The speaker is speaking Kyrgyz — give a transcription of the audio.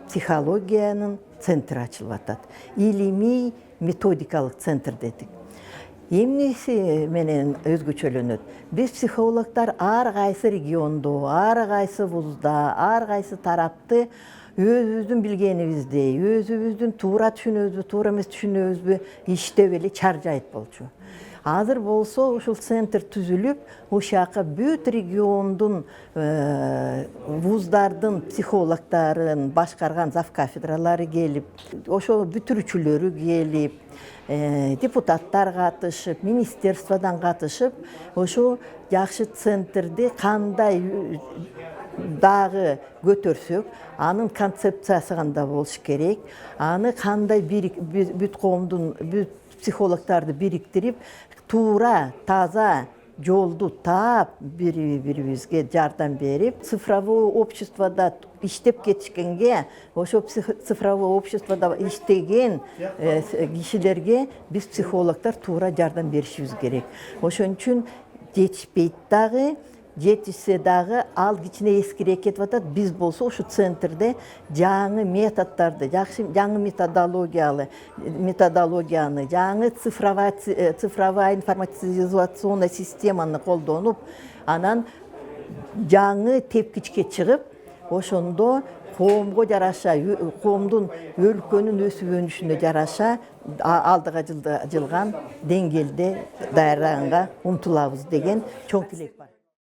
психологиянын центри ачылып атат. Илимий методикалык центр дедик. Эмнеси менен өзгөчөлөнөт? Биз психологдор ар кайсы региондо, ар кайсы вузда, ар кайсы тарапты өзүбүздүн билгенибизди, өзүбүздүн туура түшүнөбүзбү, туура эмес түшүнөбүзбү иштеп эле чаржайт болчу. Азыр болсо ушул центр түзүлүп, ушака бүт региондун вуздардын психологдорун башкарган завкафедралары келип, ошо бүтүрүүчүлөрү келип, депутаттар катышып, министерстводон катышып, ошо жакшы центрди кандай дагы көтөрсөк, анын концепциясы кандай болуш керек, аны кандай бүт коомдун, бүт психологдорду бириктирип, туура, таза жолду таап, бири-бирибизге жардам берип, цифровой обществодо иштеп кетишкенге, ошо цифровой обществодо иштеген кишилерге биз психологдор туура жардам беришибиз керек. Ошон үчүн жетишпейт дагы, жетишсе дагы ал кичине эскире кетип атат. Биз болсо ушу центрде жаңы методдорду, жаңы методологияны, жаңы цифровая информатизационный системаны колдонуп, анан жаңы тепкичке чыгып, ошондо коомго жараша, коомдун өлкөнүн өсүп өнүшүнө жараша алдыга жылган деңгээлде даярданганга умтулабыз деген чоң тилек бар.